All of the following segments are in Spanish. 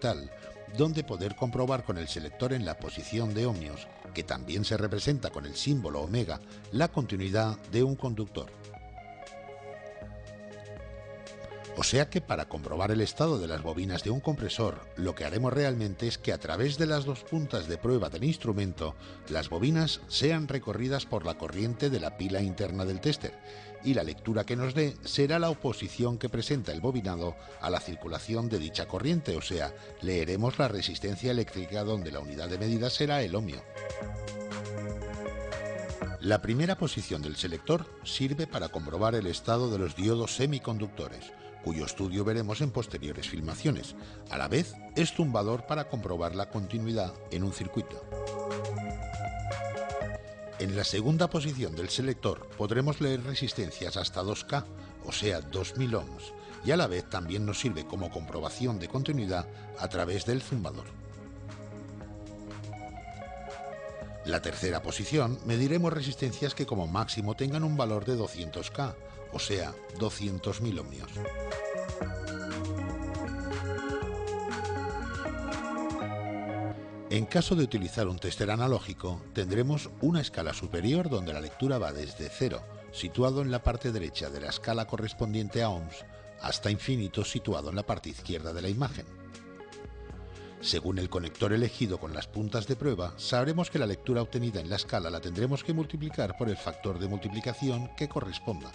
digital, donde poder comprobar con el selector en la posición de ohmios, que también se representa con el símbolo omega, la continuidad de un conductor. O sea que para comprobar el estado de las bobinas de un compresor, lo que haremos realmente es que a través de las dos puntas de prueba del instrumento, las bobinas sean recorridas por la corriente de la pila interna del tester, y la lectura que nos dé será la oposición que presenta el bobinado a la circulación de dicha corriente, o sea, leeremos la resistencia eléctrica donde la unidad de medida será el ohmio. La primera posición del selector sirve para comprobar el estado de los diodos semiconductores, cuyo estudio veremos en posteriores filmaciones. A la vez, es tumbador para comprobar la continuidad en un circuito. En la segunda posición del selector podremos leer resistencias hasta 2K, o sea 2000 ohms, y a la vez también nos sirve como comprobación de continuidad a través del zumbador. La tercera posición mediremos resistencias que como máximo tengan un valor de 200K, o sea 200.000 ohmios. En caso de utilizar un tester analógico, tendremos una escala superior donde la lectura va desde 0, situado en la parte derecha de la escala correspondiente a ohms, hasta infinito, situado en la parte izquierda de la imagen. Según el conector elegido con las puntas de prueba, sabremos que la lectura obtenida en la escala la tendremos que multiplicar por el factor de multiplicación que corresponda.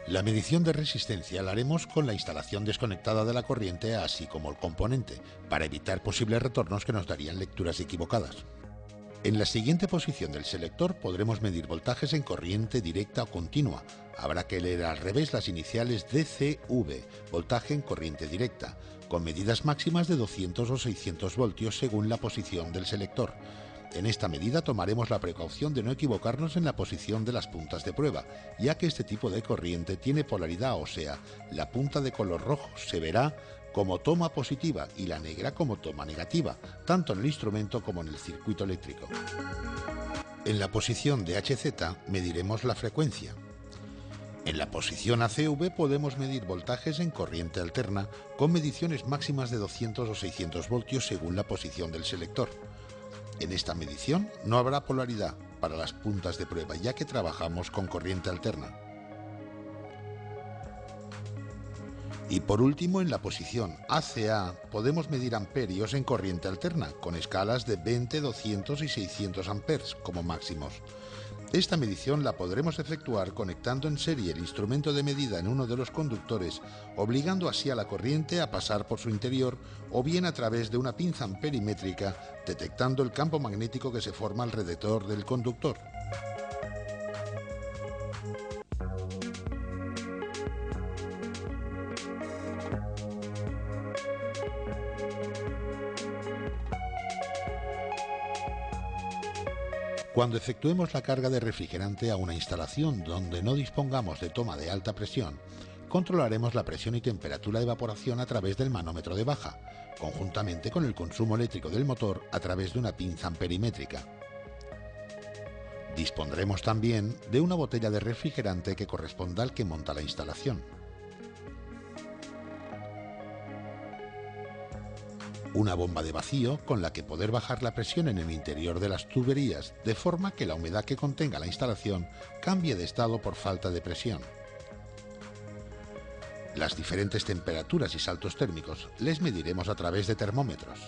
La medición de resistencia la haremos con la instalación desconectada de la corriente, así como el componente, para evitar posibles retornos que nos darían lecturas equivocadas. En la siguiente posición del selector podremos medir voltajes en corriente directa o continua. Habrá que leer al revés las iniciales DCV, voltaje en corriente directa, con medidas máximas de 200 o 600 voltios según la posición del selector. En esta medida tomaremos la precaución de no equivocarnos en la posición de las puntas de prueba, ya que este tipo de corriente tiene polaridad, o sea, la punta de color rojo se verá como toma positiva y la negra como toma negativa, tanto en el instrumento como en el circuito eléctrico. En la posición de HZ mediremos la frecuencia. En la posición ACV podemos medir voltajes en corriente alterna con mediciones máximas de 200 o 600 voltios según la posición del selector. En esta medición no habrá polaridad para las puntas de prueba, ya que trabajamos con corriente alterna. Y por último, en la posición ACA podemos medir amperios en corriente alterna, con escalas de 20, 200 y 600 amperes como máximos. Esta medición la podremos efectuar conectando en serie el instrumento de medida en uno de los conductores, obligando así a la corriente a pasar por su interior, o bien a través de una pinza amperimétrica, detectando el campo magnético que se forma alrededor del conductor. Cuando efectuemos la carga de refrigerante a una instalación donde no dispongamos de toma de alta presión, controlaremos la presión y temperatura de evaporación a través del manómetro de baja, conjuntamente con el consumo eléctrico del motor a través de una pinza amperimétrica. Dispondremos también de una botella de refrigerante que corresponda al que monta la instalación. Una bomba de vacío con la que poder bajar la presión en el interior de las tuberías, de forma que la humedad que contenga la instalación cambie de estado por falta de presión. Las diferentes temperaturas y saltos térmicos les mediremos a través de termómetros.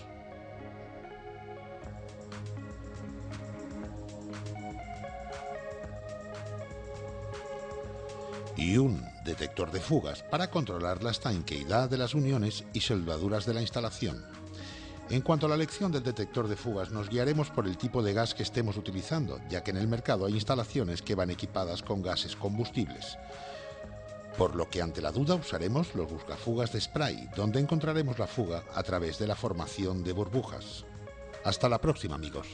Y un detector de fugas para controlar la estanqueidad de las uniones y soldaduras de la instalación. En cuanto a la elección del detector de fugas, nos guiaremos por el tipo de gas que estemos utilizando, ya que en el mercado hay instalaciones que van equipadas con gases combustibles. Por lo que ante la duda usaremos los buscafugas de spray, donde encontraremos la fuga a través de la formación de burbujas. Hasta la próxima, amigos.